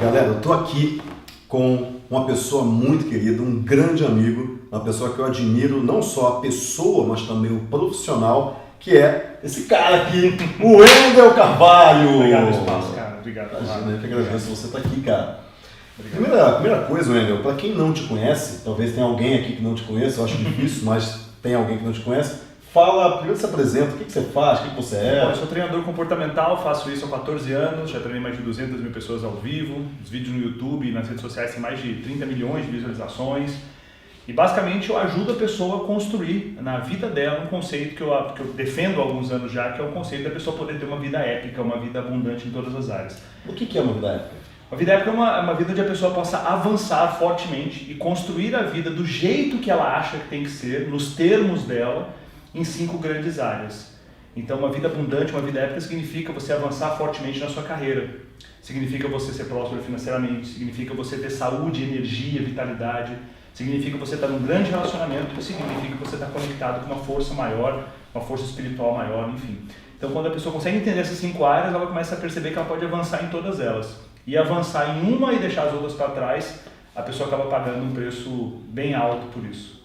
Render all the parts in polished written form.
Galera, eu tô aqui com uma pessoa muito querida, um grande amigo, uma pessoa que eu admiro, não só a pessoa, mas também o profissional, que é esse cara aqui, o Wendel Carvalho. Obrigado pelo espaço, cara. Obrigado. Imagina, eu que agradeço você estar aqui, cara. Primeira coisa, Wendel, para quem não te conhece, talvez tenha alguém aqui que não te conheça, eu acho difícil, mas tem alguém que não te conhece. Fala, primeiro se apresenta, o que você faz, o que você é? Bom, eu sou treinador comportamental, faço isso há 14 anos, já treinei mais de 200 mil pessoas ao vivo, os vídeos no YouTube e nas redes sociais têm mais de 30 milhões de visualizações. E basicamente eu ajudo a pessoa a construir na vida dela um conceito que eu defendo há alguns anos já, que é o conceito da pessoa poder ter uma vida épica, uma vida abundante em todas as áreas. O que é uma vida épica? Uma vida épica é uma vida onde a pessoa possa avançar fortemente e construir a vida do jeito que ela acha que tem que ser, nos termos dela, em 5 grandes áreas. Então, uma vida abundante, uma vida épica significa você avançar fortemente na sua carreira, significa você ser próspero financeiramente, significa você ter saúde, energia, vitalidade, significa você estar num grande relacionamento, significa você estar conectado com uma força maior, uma força espiritual maior, enfim. Então, quando a pessoa consegue entender essas 5 áreas, ela começa a perceber que ela pode avançar em todas elas. E avançar em uma e deixar as outras para trás, a pessoa acaba pagando um preço bem alto por isso.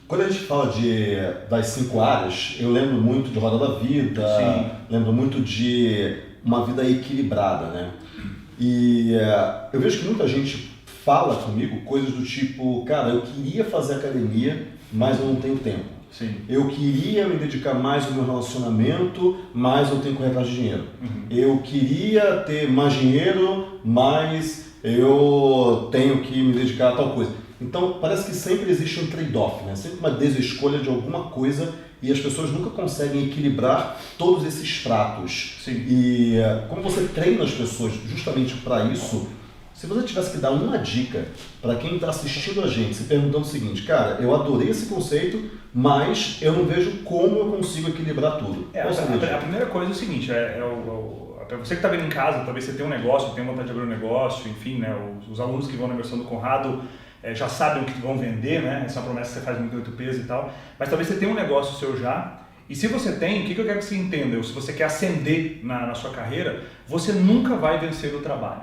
Quando a gente fala das 5 áreas, eu lembro muito de Roda da Vida, Sim. Lembro muito de uma vida equilibrada, né? E eu vejo que muita gente fala comigo coisas do tipo, cara, eu queria fazer academia, mas eu não tenho tempo. Sim. Eu queria me dedicar mais ao meu relacionamento, mas eu tenho que correr atrás de dinheiro. Eu queria ter mais dinheiro, mas eu tenho que me dedicar a tal coisa. Então, parece que sempre existe um trade-off, né? Sempre uma desescolha de alguma coisa e as pessoas nunca conseguem equilibrar todos esses pratos. Sim. E como você treina as pessoas justamente para isso, se você tivesse que dar uma dica para quem está assistindo a gente, se perguntando o seguinte, cara, eu adorei esse conceito, mas eu não vejo como eu consigo equilibrar tudo. A primeira coisa é o seguinte, para você que está vendo em casa, talvez você tenha um negócio, tenha vontade de abrir um negócio, enfim, né? Os alunos que vão na imersão do Conrado já sabem o que vão vender, né? Essa é uma promessa que você faz muito 8 pesos e tal, mas talvez você tenha um negócio seu já, e se você tem, o que eu quero que você entenda? Ou se você quer ascender na sua carreira, você nunca vai vencer o trabalho.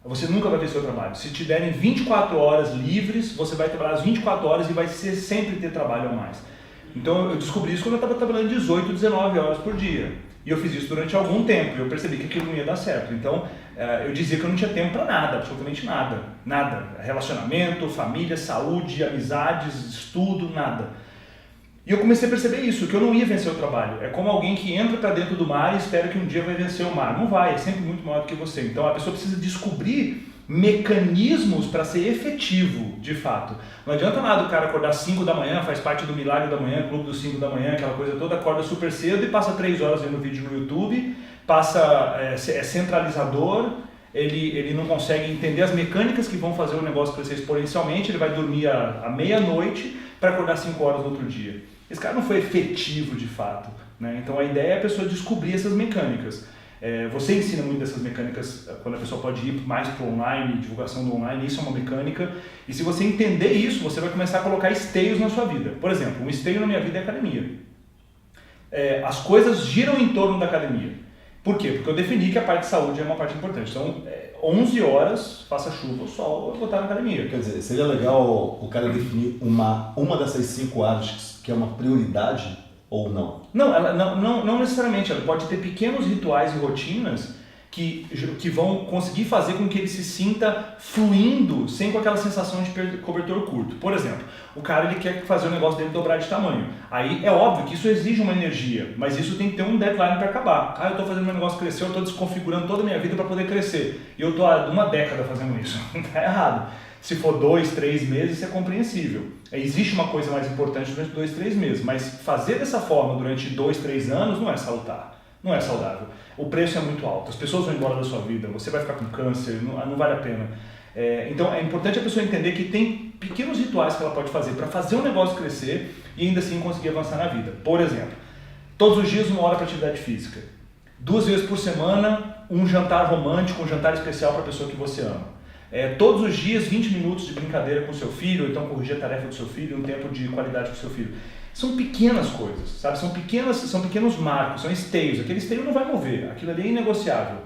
Você nunca vai vencer o trabalho. Se te derem 24 horas livres, você vai trabalhar as 24 horas e vai sempre ter trabalho a mais. Então eu descobri isso quando eu estava trabalhando 18, 19 horas por dia. E eu fiz isso durante algum tempo, e eu percebi que aquilo não ia dar certo. Então eu dizia que eu não tinha tempo para nada, absolutamente nada. Nada. Relacionamento, família, saúde, amizades, estudo, nada. E eu comecei a perceber isso, que eu não ia vencer o trabalho. É como alguém que entra para dentro do mar e espera que um dia vai vencer o mar. Não vai, é sempre muito maior do que você. Então a pessoa precisa descobrir mecanismos para ser efetivo, de fato. Não adianta nada o cara acordar 5 da manhã, faz parte do Milagre da Manhã, Clube dos 5 da manhã, aquela coisa toda, acorda super cedo e passa 3 horas vendo vídeo no YouTube, é centralizador, ele não consegue entender as mecânicas que vão fazer o negócio crescer exponencialmente, ele vai dormir à meia-noite para acordar 5 horas no outro dia. Esse cara não foi efetivo de fato, né? Então a ideia é a pessoa descobrir essas mecânicas. Você ensina muito dessas mecânicas quando a pessoa pode ir mais para o online, divulgação do online, isso é uma mecânica. E se você entender isso, você vai começar a colocar esteios na sua vida. Por exemplo, um esteio na minha vida é a academia. As coisas giram em torno da academia. Por quê? Porque eu defini que a parte de saúde é uma parte importante. Então, 11 horas, faça chuva ou sol, eu vou estar na academia. Quer dizer, seria legal o cara definir uma dessas 5 áreas que é uma prioridade ou não? Não necessariamente. Ela pode ter pequenos rituais e rotinas que vão conseguir fazer com que ele se sinta fluindo sem com aquela sensação de cobertor curto. Por exemplo, o cara ele quer fazer o negócio dele dobrar de tamanho. Aí é óbvio que isso exige uma energia, mas isso tem que ter um deadline para acabar. Eu estou fazendo meu negócio crescer, eu estou desconfigurando toda a minha vida para poder crescer. E eu estou há uma década fazendo isso. Está errado. Se for 2, 3 meses, isso é compreensível. Existe uma coisa mais importante durante 2, 3 meses, mas fazer dessa forma durante 2, 3 anos não é salutar, não é saudável. O preço é muito alto, as pessoas vão embora da sua vida, você vai ficar com câncer, não vale a pena. Então é importante a pessoa entender que tem pequenos rituais que ela pode fazer para fazer um negócio crescer e ainda assim conseguir avançar na vida. Por exemplo, todos os dias 1 hora para atividade física. 2 vezes por semana, um jantar romântico, um jantar especial para a pessoa que você ama. Todos os dias 20 minutos de brincadeira com seu filho, ou então corrigir a tarefa do seu filho, um tempo de qualidade com seu filho. São pequenas coisas, sabe? São pequenos marcos, são esteios. Aquele esteio não vai mover, aquilo ali é inegociável.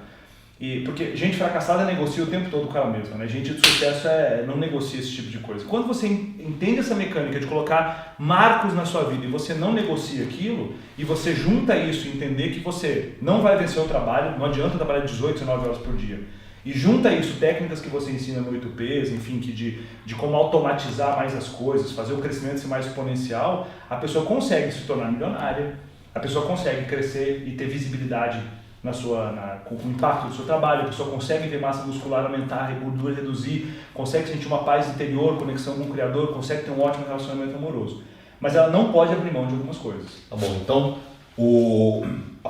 Porque gente fracassada negocia o tempo todo com ela mesma, né? Gente de sucesso não negocia esse tipo de coisa. Quando você entende essa mecânica de colocar marcos na sua vida e você não negocia aquilo, e você junta isso e entender que você não vai vencer o trabalho, não adianta trabalhar 18, 19 horas por dia, e junta isso, técnicas que você ensina no 8Ps, enfim, de como automatizar mais as coisas, fazer o crescimento ser mais exponencial, a pessoa consegue se tornar milionária, a pessoa consegue crescer e ter visibilidade com o impacto do seu trabalho, a pessoa consegue ver massa muscular aumentar, gordura reduzir, consegue sentir uma paz interior, conexão com o Criador, consegue ter um ótimo relacionamento amoroso. Mas ela não pode abrir mão de algumas coisas. Tá bom, então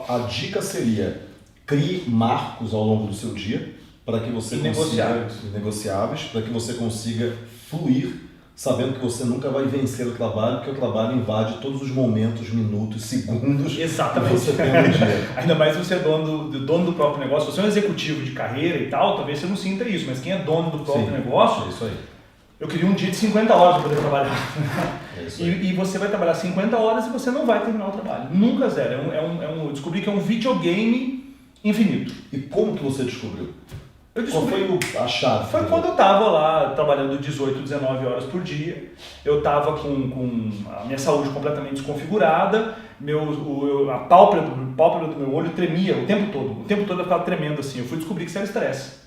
a dica seria: crie marcos ao longo do seu dia para que você consiga, negociáveis, para que você consiga fluir, sabendo que você nunca vai vencer o trabalho, porque o trabalho invade todos os momentos, minutos, segundos. Exatamente. Que você tem no dia. Ainda mais você é dono do próprio negócio. Se você é um executivo de carreira e tal, talvez você não sinta isso, mas quem é dono do próprio negócio, é isso aí. Eu queria um dia de 50 horas para poder trabalhar. É isso aí. E você vai trabalhar 50 horas e você não vai terminar o trabalho. Nunca zero. Eu descobri que é um videogame infinito. E como que você descobriu? Qual foi a chave? Foi quando eu estava lá trabalhando 18, 19 horas por dia. Eu estava com a minha saúde completamente desconfigurada, a pálpebra do meu olho tremia o tempo todo. O tempo todo eu ficava tremendo assim. Eu fui descobrir que isso era estresse.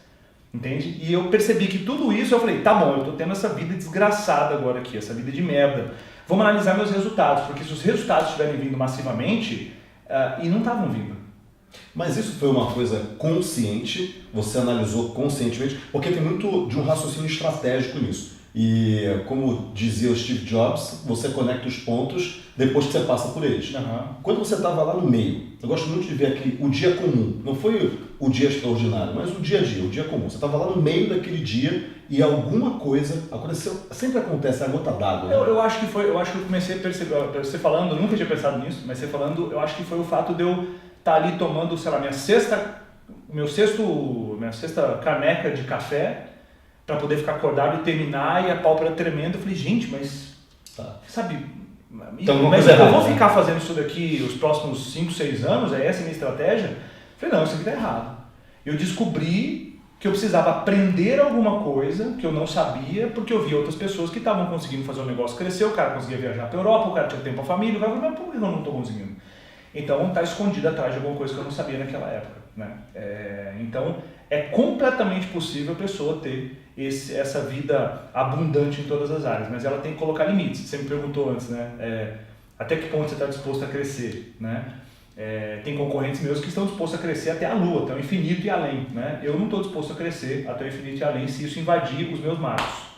Entende? E eu percebi que tudo isso, eu falei, tá bom, eu tô tendo essa vida desgraçada agora aqui, essa vida de merda. Vamos analisar meus resultados, porque se os resultados estiverem vindo massivamente, e não estavam vindo. Mas isso foi uma coisa consciente, você analisou conscientemente, porque tem muito de um raciocínio estratégico nisso. E como dizia o Steve Jobs, você conecta os pontos depois que você passa por eles. Uhum. Quando você estava lá no meio, eu gosto muito de ver aqui o dia comum, não foi o dia extraordinário, mas o dia a dia, o dia comum. Você estava lá no meio daquele dia e alguma coisa aconteceu, sempre acontece, é a gota d'água. Né? Eu acho que eu comecei a perceber, você falando, eu nunca tinha pensado nisso, mas você falando, eu acho que foi o fato de eu estar ali tomando, sei lá, minha sexta caneca de café para poder ficar acordado e terminar e a pálpebra tremendo. Eu falei, gente, mas sabe, então, mas eu vou ficar fazendo isso daqui os próximos 5, 6 anos, é essa a minha estratégia? Eu falei, não, isso aqui tá errado. Eu descobri que eu precisava aprender alguma coisa que eu não sabia, porque eu via outras pessoas que estavam conseguindo fazer o negócio crescer, o cara conseguia viajar para a Europa, o cara tinha tempo para a família, o cara falou, mas por que eu não estou conseguindo? Então está escondido atrás de alguma coisa que eu não sabia naquela época. Né? Então é completamente possível a pessoa ter essa vida abundante em todas as áreas, mas ela tem que colocar limites. Você me perguntou antes, né? Até que ponto você está disposto a crescer? Né? Tem concorrentes meus que estão dispostos a crescer até a lua, até o infinito e além. Né? Eu não estou disposto a crescer até o infinito e além se isso invadir os meus marcos.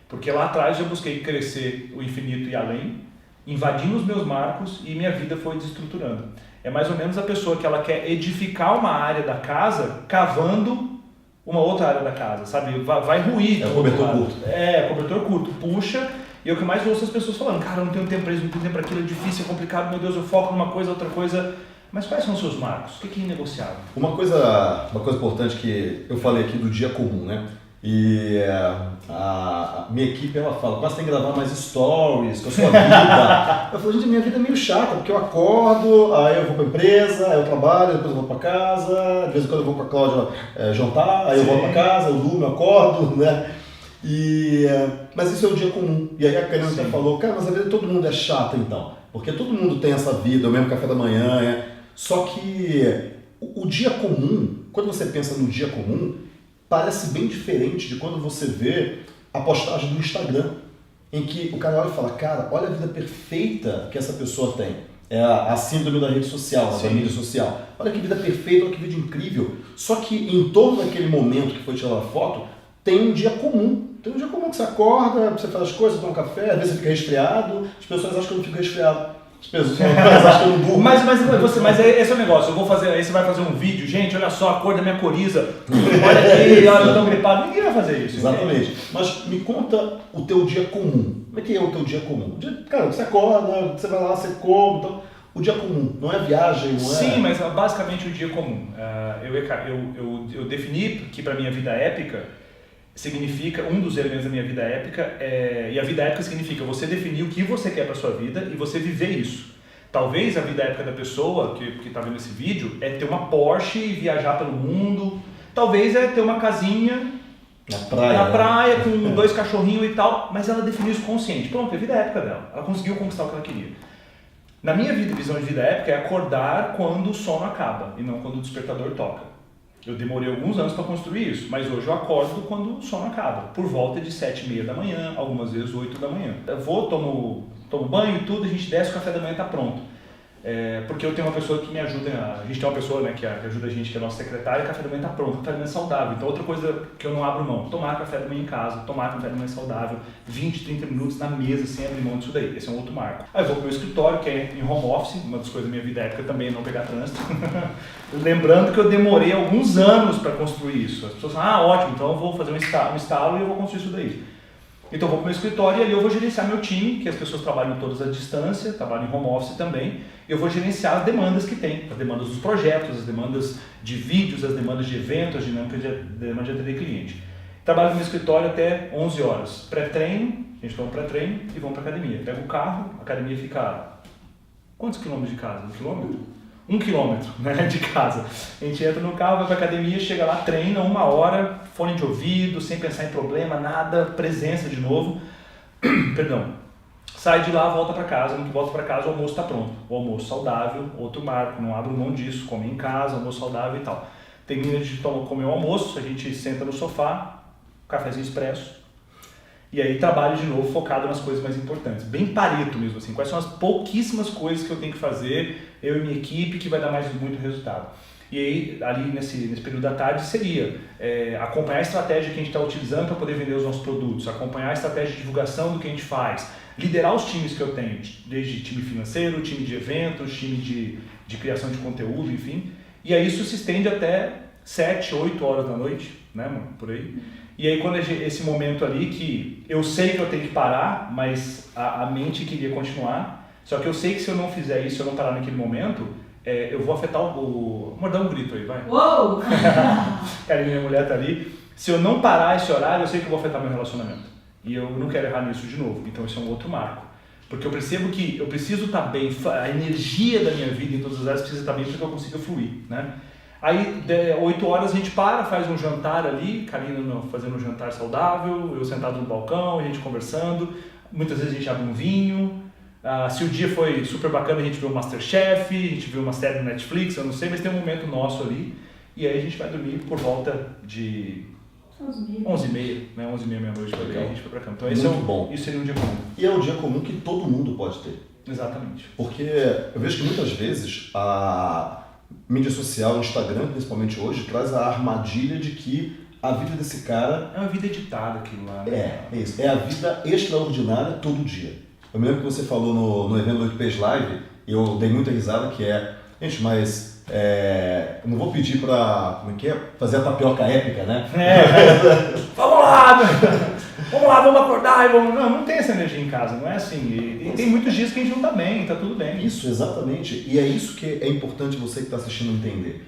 Porque lá atrás eu busquei crescer o infinito e além, invadindo os meus marcos e minha vida foi desestruturando. É mais ou menos a pessoa que ela quer edificar uma área da casa cavando uma outra área da casa, sabe? Vai ruir. É o cobertor curto. Cobertor curto. Puxa, e é o que mais ouço as pessoas falando, cara, eu não tenho tempo para isso, não tenho tempo para aquilo, é difícil, é complicado, meu Deus, eu foco numa coisa, outra coisa. Mas quais são os seus marcos? O que é inegociável? Uma coisa importante que eu falei aqui do dia comum, né? E a minha equipe, ela fala, mas tem que gravar mais stories com a sua vida. Eu falo, gente, minha vida é meio chata, porque eu acordo, aí eu vou pra empresa, aí eu trabalho, depois eu vou pra casa, de vez em quando eu vou com a Cláudia jantar, aí eu volto pra casa, eu durmo, eu acordo, né? Mas isso é o dia comum. E aí a Karina até falou, cara, mas a vida de todo mundo é chata então, porque todo mundo tem essa vida, o mesmo café da manhã, Só que o dia comum, quando você pensa no dia comum, parece bem diferente de quando você vê a postagem do Instagram, em que o cara olha e fala, cara, olha a vida perfeita que essa pessoa tem. É a síndrome da rede social, da mídia social. Olha que vida perfeita, olha que vida incrível. Só que em torno daquele momento que foi tirar a foto, tem um dia comum. Tem um dia comum que você acorda, você faz as coisas, toma um café, às vezes você fica resfriado. As pessoas acham que eu não fico resfriado. As pessoas acham que eu não durmo. Mas esse é o negócio, aí você vai fazer um vídeo, gente, olha só a cor da minha coriza, olha aqui, olha, eu tô gripado, ninguém vai fazer isso. Exatamente. Entende? Mas me conta o teu dia comum. Como é que é o teu dia comum? Cara, você acorda, você vai lá, você come, então... O dia comum, não é viagem, não é... Sim, mas basicamente o dia comum. Eu defini que para minha vida épica significa, um dos elementos da minha vida épica, e a vida épica significa você definir o que você quer para sua vida e você viver isso. Talvez a vida épica da pessoa que está vendo esse vídeo é ter uma Porsche e viajar pelo mundo, Talvez é ter uma casinha na praia com 2 cachorrinhos e tal, mas ela definiu isso consciente. Pronto, a vida é a época dela. Ela conseguiu conquistar o que ela queria. Na minha visão de vida épica é acordar quando o sono acaba e não quando o despertador toca. Eu demorei alguns anos para construir isso, mas hoje eu acordo quando o sono acaba, por volta de 7h30 da manhã, algumas vezes 8 da manhã. Eu vou, tomo banho e tudo, a gente desce, o café da manhã está pronto. Porque eu tenho uma pessoa que me ajuda, a gente tem uma pessoa, né, que ajuda a gente, que é a nossa secretária, e o café da manhã está pronto, o café da manhã é saudável. Então outra coisa que eu não abro mão, tomar café da manhã em casa, tomar café da manhã saudável, 20, 30 minutos na mesa sem abrir mão disso daí, esse é um outro marco. Aí eu vou pro meu escritório, que é em home office, uma das coisas da minha vida épica também é não pegar trânsito. Lembrando que eu demorei alguns anos para construir isso. As pessoas falam, ótimo, então eu vou fazer um estalo e eu vou construir isso daí. Então eu vou para o meu escritório e ali eu vou gerenciar meu time, que as pessoas trabalham todas à distância, trabalham em home office também. Eu vou gerenciar as demandas que tem, as demandas dos projetos, as demandas de vídeos, as demandas de eventos, as dinâmicas de demanda de atender cliente. Trabalho no meu escritório até 11 horas. Pré-treino, a gente toma pré-treino e vamos para a academia. Pego o carro, a academia fica... Quantos quilômetros de casa? 1 quilômetro? 1 quilômetro, né, de casa. A gente entra no carro, vai para a academia, chega lá, treina 1 hora, fone de ouvido, sem pensar em problema, nada, presença de novo. Perdão. Sai de lá, volta para casa. No que volta para casa, o almoço está pronto. O almoço saudável, outro marco, não abro mão disso, come em casa, almoço saudável e tal. Termina de comer o almoço, a gente senta no sofá, cafezinho expresso, e aí trabalho de novo focado nas coisas mais importantes. Bem Pareto mesmo, assim. Quais são as pouquíssimas coisas que eu tenho que fazer, eu e minha equipe, que vai dar mais muito resultado. E aí, ali nesse período da tarde, seria acompanhar a estratégia que a gente está utilizando para poder vender os nossos produtos, acompanhar a estratégia de divulgação do que a gente faz, liderar os times que eu tenho, desde time financeiro, time de eventos, time de criação de conteúdo, enfim. E aí isso se estende até 7, 8 horas da noite, né, mano? Por aí. E aí quando esse momento ali que eu sei que eu tenho que parar, mas a mente queria continuar, só que eu sei que se eu não fizer isso, se eu não parar naquele momento, eu vou afetar vou dar um grito aí, vai. Uou! Cara, minha mulher tá ali. Se eu não parar esse horário, eu sei que eu vou afetar meu relacionamento. E eu não quero errar nisso de novo. Então esse é um outro marco. Porque eu percebo que eu preciso estar bem, a energia da minha vida em todas as áreas precisa estar bem para que eu consiga fluir, né? Aí, 8 horas a gente faz um jantar ali, Karina fazendo um jantar saudável, eu sentado no balcão, a gente conversando, muitas vezes a gente abre um vinho, se o dia foi super bacana a gente vê um Masterchef, a gente vê uma série no Netflix, eu não sei, mas tem um momento nosso ali, e aí a gente vai dormir por volta de 11h30, né? 11h30, meia-noite, a gente foi pra cama. Então isso seria um dia comum. E é um dia comum que todo mundo pode ter. Exatamente. Porque eu vejo que muitas vezes a mídia social, o Instagram, principalmente hoje, traz a armadilha de que a vida desse cara... É uma vida editada aquilo lá, né? É isso. É a vida extraordinária todo dia. Eu me lembro que você falou no evento do Page Live, eu dei muita risada, que gente, mas eu não vou pedir pra, fazer a tapioca épica, né? Vamos lá, vamos acordar e vamos... Não tem essa energia em casa, não é assim. E tem muitos dias que a gente não tá bem, tá tudo bem. Isso, exatamente. E é isso que é importante você que está assistindo entender.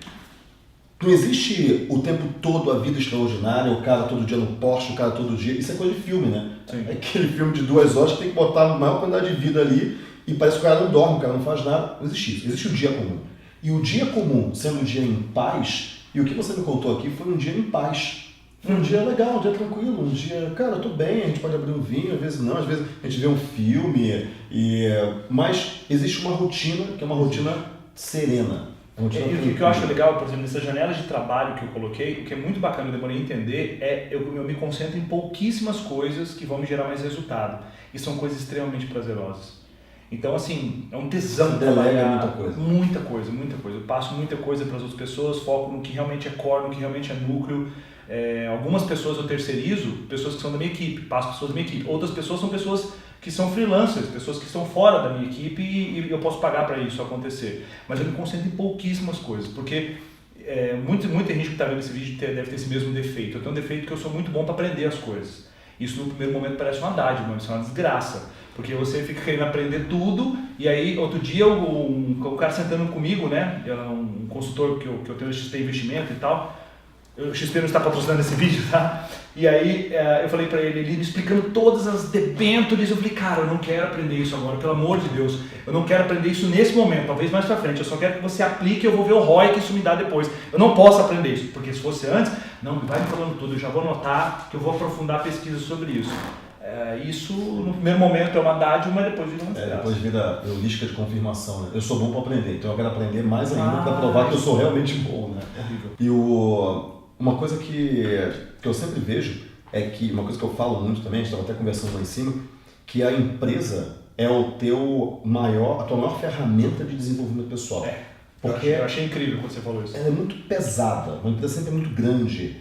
Não existe o tempo todo a vida extraordinária, o cara todo dia no Porsche, o cara todo dia... Isso é coisa de filme, né? Sim. É aquele filme de 2 horas que tem que botar a maior quantidade de vida ali e parece que o cara não dorme, o cara não faz nada. Não existe isso. Existe o dia comum. E o dia comum, sendo um dia em paz, e o que você me contou aqui foi um dia em paz. Foi um dia legal, um dia tranquilo, um dia, cara, eu tô bem, a gente pode abrir um vinho, às vezes não, às vezes a gente vê um filme, mas existe uma rotina que é uma rotina serena. E o que eu acho legal, por exemplo, nessas janelas de trabalho que eu coloquei, o que é muito bacana, eu demorei a entender, eu me concentro em pouquíssimas coisas que vão me gerar mais resultado. E são coisas extremamente prazerosas. Então, assim, é um tesão trabalhar muita coisa. Eu passo muita coisa para as outras pessoas, foco no que realmente é core, no que realmente é núcleo. Algumas pessoas eu terceirizo, pessoas que são da minha equipe, passo pessoas da minha equipe. Outras pessoas são pessoas que são freelancers, pessoas que estão fora da minha equipe e eu posso pagar para isso acontecer. Mas eu me concentro em pouquíssimas coisas, porque muita gente que está vendo esse vídeo deve ter esse mesmo defeito. Eu tenho um defeito que eu sou muito bom para aprender as coisas. Isso no primeiro momento parece uma dádiva, isso é uma desgraça. Porque você fica querendo aprender tudo e aí outro dia o cara sentando comigo, né, um consultor que eu tenho XP Investimento e tal, O XP não está patrocinando esse vídeo, tá? E aí eu falei pra ele me explicando todas as debêntures. Eu falei, cara, eu não quero aprender isso agora, pelo amor de Deus. Eu não quero aprender isso nesse momento, talvez mais pra frente. Eu só quero que você aplique e eu vou ver o ROI que isso me dá depois. Eu não posso aprender isso, porque se fosse antes, não, vai me falando tudo, eu já vou anotar que eu vou aprofundar a pesquisa sobre isso. Isso, no primeiro momento, é uma dádiva, mas depois vira uma desgraça. Depois vira heurística de confirmação, né? Eu sou bom para aprender, então eu quero aprender mais ainda para provar que eu sou realmente bom, né? Horrível. E uma coisa que eu sempre vejo é que, uma coisa que eu falo muito também, a gente estava até conversando lá em cima, que a empresa é a tua maior ferramenta de desenvolvimento pessoal. Porque eu achei incrível quando você falou isso. Ela é muito pesada, uma empresa sempre é muito grande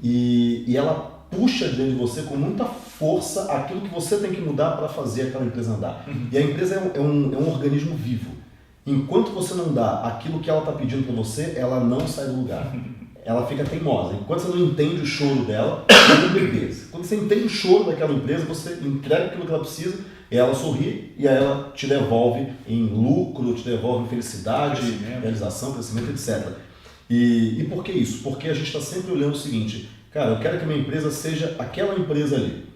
e ela puxa dentro de você com muita força aquilo que você tem que mudar para fazer aquela empresa andar. E a empresa é um organismo vivo. Enquanto você não dá aquilo que ela está pedindo para você, ela não sai do lugar. Ela fica teimosa. Enquanto você não entende o choro dela, é um bebê. Quando você entende o choro daquela empresa, você entrega aquilo que ela precisa, ela sorri e aí ela te devolve em lucro, te devolve em felicidade, realização, crescimento, etc. E por que isso? Porque a gente está sempre olhando o seguinte, cara, eu quero que a minha empresa seja aquela empresa ali.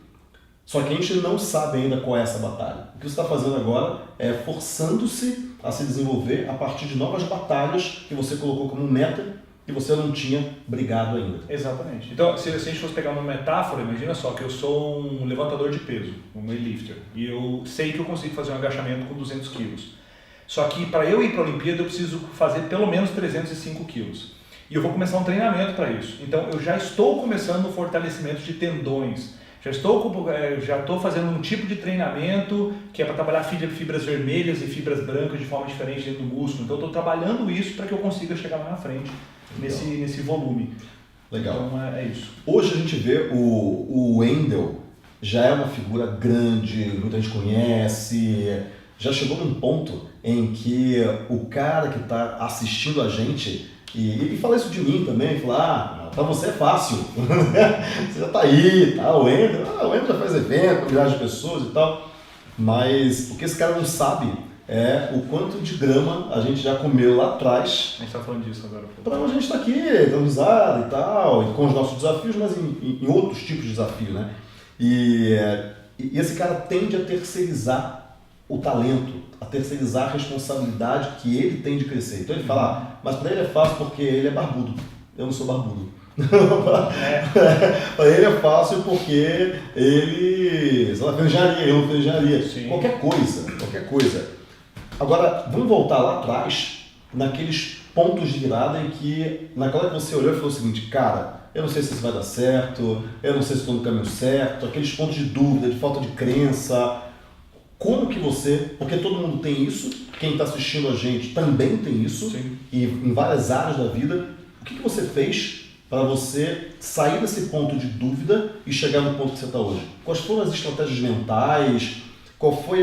Só que a gente não sabe ainda qual é essa batalha. O que você está fazendo agora é forçando-se a se desenvolver a partir de novas batalhas que você colocou como meta e você não tinha brigado ainda. Exatamente. Então, se a gente fosse pegar uma metáfora, imagina só que eu sou um levantador de peso, um weightlifter, e eu sei que eu consigo fazer um agachamento com 200 quilos. Só que para eu ir para a Olimpíada eu preciso fazer pelo menos 305 quilos. E eu vou começar um treinamento para isso. Então, eu já estou começando o fortalecimento de tendões. Já estou fazendo um tipo de treinamento que é para trabalhar fibras vermelhas e fibras brancas de forma diferente dentro do músculo. Então, eu estou trabalhando isso para que eu consiga chegar lá na frente. Nesse volume. Legal. Então é isso. Hoje a gente vê o Wendel já é uma figura grande, muita gente conhece, já chegou num ponto em que o cara que está assistindo a gente, e fala isso de mim também, fala, pra você é fácil, você já tá aí, tá? O Wendel já faz evento, milhares de pessoas e tal, mas o que esse cara não sabe é o quanto de grama a gente já comeu lá atrás. A gente está falando disso agora. Para a gente estar aqui, dando risada e tal, e com os nossos desafios, mas em outros tipos de desafio, né? E esse cara tende a terceirizar o talento, a terceirizar a responsabilidade que ele tem de crescer. Então ele fala, mas para ele é fácil porque ele é barbudo, eu não sou barbudo. Para ele é fácil porque ele, sei lá, fez engenharia, eu não fiz engenharia. Qualquer coisa. Agora, vamos voltar lá atrás, naqueles pontos de virada em que, naquela que você olhou e falou o seguinte, cara, eu não sei se isso vai dar certo, eu não sei se estou no caminho certo, aqueles pontos de dúvida, de falta de crença. Como que você, porque todo mundo tem isso, quem está assistindo a gente também tem isso, e em várias áreas da vida, o que você fez para você sair desse ponto de dúvida e chegar no ponto que você está hoje? Quais foram as estratégias mentais? Qual foi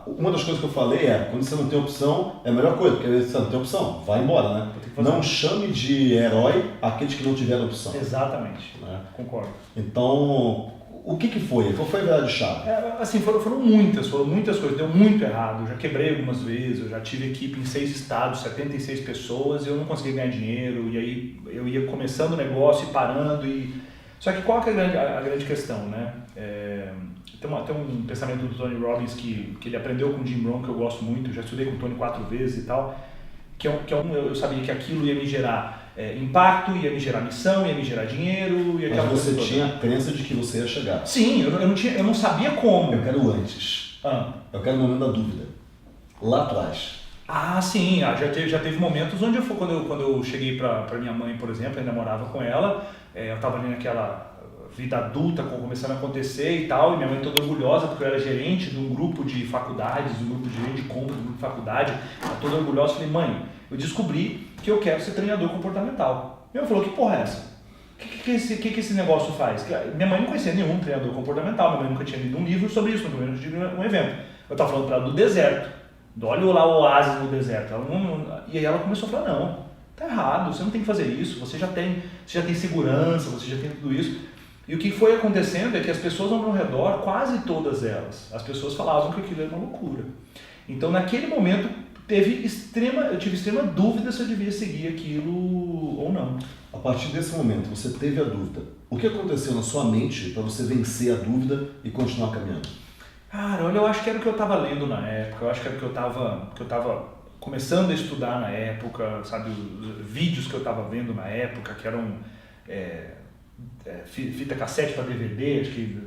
uma das coisas que eu falei quando você não tem opção, é a melhor coisa, porque você não tem opção, vai embora, né? Não chame de herói aqueles que não tiveram opção. Exatamente, né? Concordo. Então, o que foi? Qual foi a virada de chave? Assim, foram muitas coisas, deu muito errado, eu já quebrei algumas vezes, eu já tive equipe em 6 estados, 76 pessoas, e eu não conseguia ganhar dinheiro, e aí eu ia começando o negócio e parando, Só que qual que é a grande questão, né? Tem um pensamento do Tony Robbins que ele aprendeu com o Jim Rohn, que eu gosto muito, já estudei com o Tony 4 vezes e tal, eu sabia que aquilo ia me gerar impacto, ia me gerar missão, ia me gerar dinheiro. Mas você tinha a crença de que você ia chegar. Sim, eu não sabia como. Eu quero antes. Eu quero o momento da dúvida. Lá atrás. Sim, já teve momentos onde quando eu cheguei pra minha mãe, por exemplo, eu ainda morava com ela, eu estava ali naquela vida adulta começando a acontecer e tal, e minha mãe toda orgulhosa, porque eu era gerente de um grupo de faculdades, de um grupo de gerente de compra, de um grupo de faculdade, ela toda orgulhosa, falei, mãe, eu descobri que eu quero ser treinador comportamental. Minha mãe falou, que porra é essa? O que esse negócio faz? Minha mãe não conhecia nenhum treinador comportamental, minha mãe nunca tinha lido um livro sobre isso, nunca tinha lido um evento. Eu estava falando para ela do deserto, olha lá o oásis no deserto. E aí ela começou a falar, não, tá errado, você não tem que fazer isso, você já tem segurança, você já tem tudo isso. E o que foi acontecendo é que as pessoas ao meu redor, quase todas elas, as pessoas falavam que aquilo era uma loucura. Então naquele momento eu tive extrema dúvida se eu devia seguir aquilo ou não. A partir desse momento, você teve a dúvida. O que aconteceu na sua mente para você vencer a dúvida e continuar caminhando? Cara, olha, eu acho que era o que eu estava lendo na época, eu acho que era o que eu tava começando a estudar na época, sabe, os vídeos que eu estava vendo na época, que eram fita cassete para DVD, acho que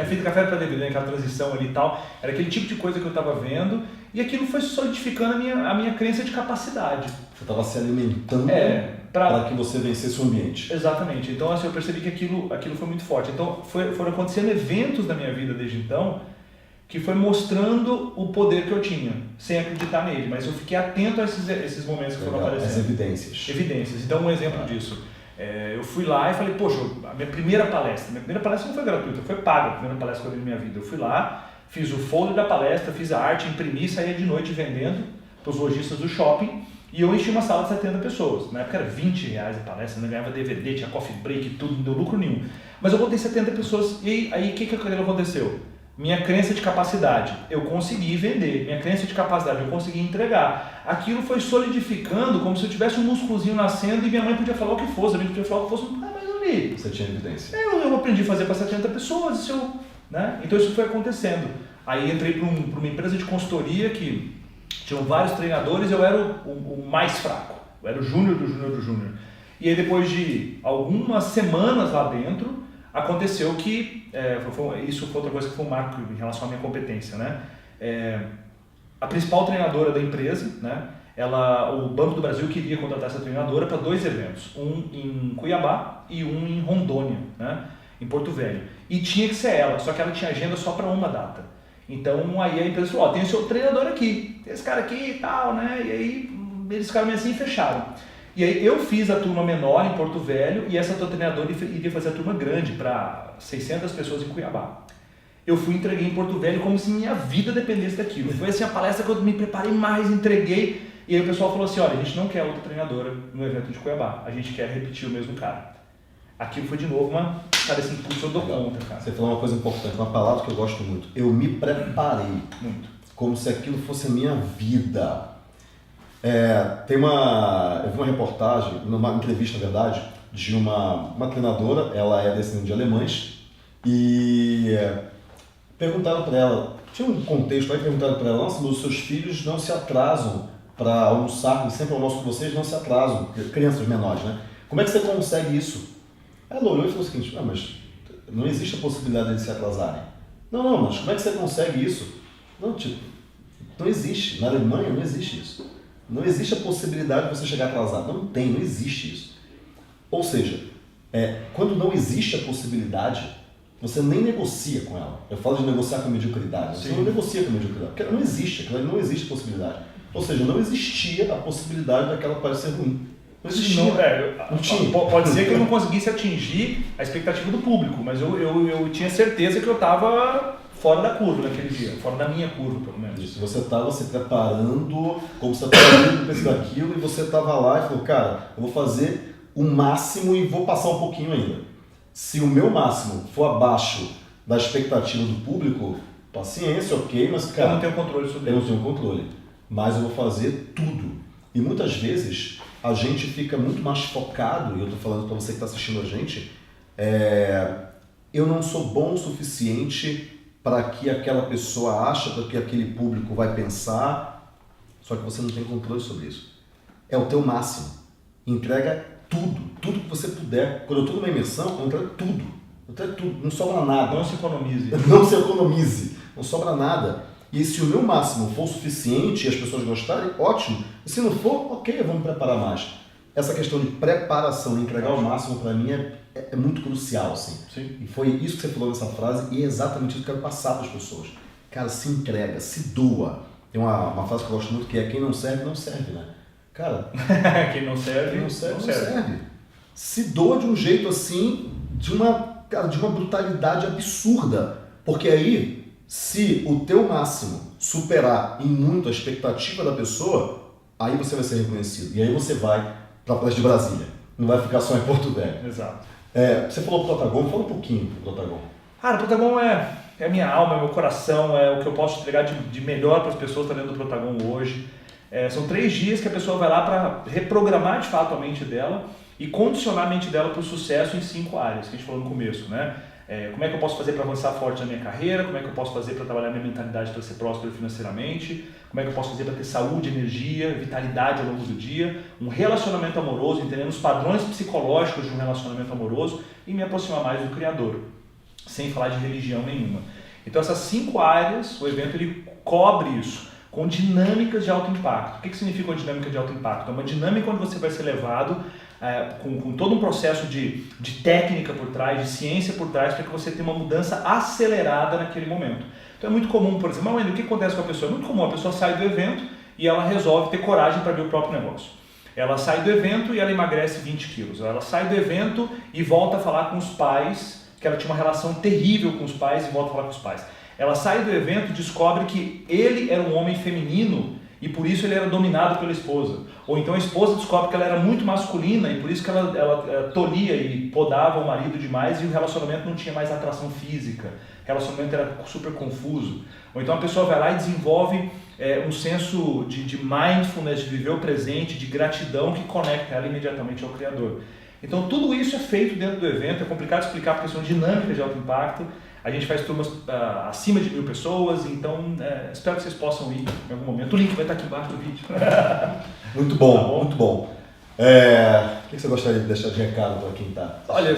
fita cassete para DVD, aquela transição ali e tal, era aquele tipo de coisa que eu estava vendo, e aquilo foi solidificando a minha crença de capacidade. Você estava se alimentando para que você vencesse o ambiente. Exatamente. Então, assim, eu percebi que aquilo foi muito forte. Então, foram acontecendo eventos na minha vida desde então que foi mostrando o poder que eu tinha, sem acreditar nele. Mas eu fiquei atento a esses momentos que foram aparecendo. As evidências. Evidências. Então, um exemplo disso. Eu fui lá e falei, poxa, a minha primeira palestra não foi gratuita, foi paga a primeira palestra que eu dei na minha vida. Eu fui lá, fiz o folder da palestra, fiz a arte, imprimi, saía de noite vendendo para os lojistas do shopping. E eu enchi uma sala de 70 pessoas. Na época era R$20 a palestra, eu ganhava DVD, tinha coffee break, tudo, não deu lucro nenhum. Mas eu botei 70 pessoas e aí o que aconteceu? Minha crença de capacidade, eu consegui vender. Minha crença de capacidade, eu consegui entregar. Aquilo foi solidificando como se eu tivesse um músculozinho nascendo e minha mãe podia falar o que fosse, a gente podia falar o que fosse, mas eu li. Você tinha evidência. Eu aprendi a fazer para 70 pessoas, né? Então isso foi acontecendo. Aí entrei para uma empresa de consultoria que tinham vários treinadores, eu era o mais fraco, eu era o júnior do júnior do júnior. E aí depois de algumas semanas lá dentro, aconteceu que, isso foi outra coisa que foi um marco em relação à minha competência, né? A principal treinadora da empresa, né? O Banco do Brasil queria contratar essa treinadora para 2 eventos, um em Cuiabá e um em Rondônia, né? Em Porto Velho. E tinha que ser ela, só que ela tinha agenda só para uma data. Então aí a empresa falou, tem o seu treinador aqui, tem esse cara aqui e tal, né? E aí eles ficaram meio assim e fecharam. E aí eu fiz a turma menor em Porto Velho e essa treinadora iria fazer a turma grande para 600 pessoas em Cuiabá. Eu fui e entreguei em Porto Velho como se minha vida dependesse daquilo. Foi assim a palestra que eu me preparei mais, entreguei. E aí o pessoal falou assim, olha, a gente não quer outra treinadora no evento de Cuiabá, a gente quer repetir o mesmo cara. Aquilo foi de novo esse impulso eu dou conta, cara. Você falou uma coisa importante, uma palavra que eu gosto muito. Eu me preparei. Muito. Como se aquilo fosse a minha vida. Eu vi uma reportagem, numa entrevista, na verdade, de uma treinadora, ela é descendente de alemães, e perguntaram para ela, tinha um contexto aí, perguntaram para ela, nossa, mas os seus filhos não se atrasam para almoçar, sempre almoço com vocês, não se atrasam, crianças menores, né? Como é que você consegue isso? Ela olhou e falou o seguinte, mas não existe a possibilidade de eles se atrasarem. Não, mas como é que você consegue isso? Não existe. Na Alemanha não existe isso. Não existe a possibilidade de você chegar atrasado. Não existe isso. Ou seja, quando não existe a possibilidade, você nem negocia com ela. Eu falo de negociar com a mediocridade. Você não negocia com a mediocridade, porque ela não existe. Não existe possibilidade. Ou seja, não existia a possibilidade daquela parecer ruim. Não existia. Não tinha. Pode ser que eu não conseguisse atingir a expectativa do público, mas eu tinha certeza que eu estava fora da curva naquele dia, fora da minha curva, pelo menos. Isso, você estava se preparando, como você estava pensando aquilo, e você estava lá e falou, cara, eu vou fazer o máximo e vou passar um pouquinho ainda. Se o meu máximo for abaixo da expectativa do público, paciência, ok, mas cara... Eu não tenho controle sobre isso. Eu não tenho controle, mas eu vou fazer tudo. E muitas vezes a gente fica muito mais focado, e eu estou falando para você que está assistindo a gente, eu não sou bom o suficiente para que aquela pessoa ache, para que aquele público vai pensar, só que você não tem controle sobre isso. É o teu máximo. Entrega tudo que você puder. Quando eu estou numa imersão, eu entrego tudo. Não sobra nada. Não se economize. Não se economize. Não sobra nada. E se o meu máximo for suficiente e as pessoas gostarem, ótimo. E se não for, ok, vamos preparar mais. Essa questão de preparação, de entregar o máximo, para mim é muito crucial, assim. Sim. E foi isso que você falou nessa frase e é exatamente isso que eu quero passar para as pessoas. Cara, se entrega, se doa. Tem uma frase que eu gosto muito que é quem não serve, não serve, né? Cara, quem não serve, não serve. Se doa de um jeito assim, de uma brutalidade absurda. Porque aí, se o teu máximo superar em muito a expectativa da pessoa, aí você vai ser reconhecido. E aí você vai para a Palestra de Brasília. Não vai ficar só em Porto Velho. Exato. Você falou Protagon, fala um pouquinho do Protagon. Cara, o Protagon é a minha alma, é o meu coração, é o que eu posso entregar de melhor para as pessoas que estão dentro do Protagon hoje. São 3 dias que a pessoa vai lá para reprogramar de fato a mente dela e condicionar a mente dela para o sucesso em 5 áreas, que a gente falou no começo, né? Como é que eu posso fazer para avançar forte na minha carreira, como é que eu posso fazer para trabalhar minha mentalidade para ser próspero financeiramente, como é que eu posso fazer para ter saúde, energia, vitalidade ao longo do dia, um relacionamento amoroso, entendendo os padrões psicológicos de um relacionamento amoroso e me aproximar mais do Criador, sem falar de religião nenhuma. Então essas 5 áreas, o evento ele cobre isso, com dinâmicas de alto impacto. O que significa uma dinâmica de alto impacto? É uma dinâmica onde você vai ser levado com todo um processo de técnica por trás, de ciência por trás, para que você tenha uma mudança acelerada naquele momento. Então é muito comum, por exemplo, o que acontece com a pessoa? É muito comum, a pessoa sai do evento e ela resolve ter coragem para abrir o próprio negócio. Ela sai do evento e ela emagrece 20 quilos. Ela sai do evento e volta a falar com os pais, que ela tinha uma relação terrível com os pais e volta a falar com os pais. Ela sai do evento e descobre que ele era um homem feminino e por isso ele era dominado pela esposa. Ou então a esposa descobre que ela era muito masculina e por isso que ela tolhia e podava o marido demais e o relacionamento não tinha mais atração física. O relacionamento era super confuso. Ou então a pessoa vai lá e desenvolve um senso de mindfulness, de viver o presente, de gratidão que conecta ela imediatamente ao Criador. Então tudo isso é feito dentro do evento, é complicado explicar porque são dinâmicas de alto impacto. A gente faz turmas acima de 1000 pessoas, então espero que vocês possam ir em algum momento. O link vai estar aqui embaixo do vídeo. Muito bom, tá bom? Muito bom. O que você gostaria de deixar de recado para quem está? Olha,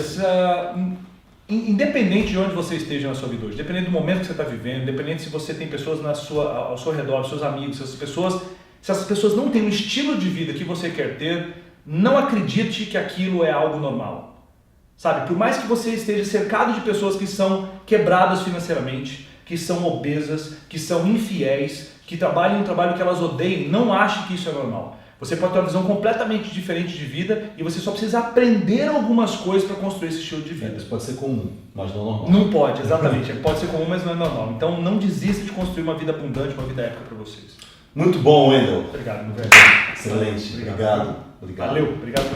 independente de onde você esteja na sua vida hoje, independente do momento que você está vivendo, independente se você tem pessoas ao seu redor, seus amigos, se essas pessoas não têm um estilo de vida que você quer ter, não acredite que aquilo é algo normal. Sabe, por mais que você esteja cercado de pessoas que são quebradas financeiramente, que são obesas, que são infiéis, que trabalham um trabalho que elas odeiam, não ache que isso é normal. Você pode ter uma visão completamente diferente de vida e você só precisa aprender algumas coisas para construir esse estilo de vida. Isso pode ser comum, mas não normal. Não pode, exatamente. Pode ser comum, mas não é normal. Então não desista de construir uma vida abundante, uma vida épica para vocês. Muito bom, Wendel. Obrigado, meu velho. Excelente. Obrigado. Valeu, obrigado.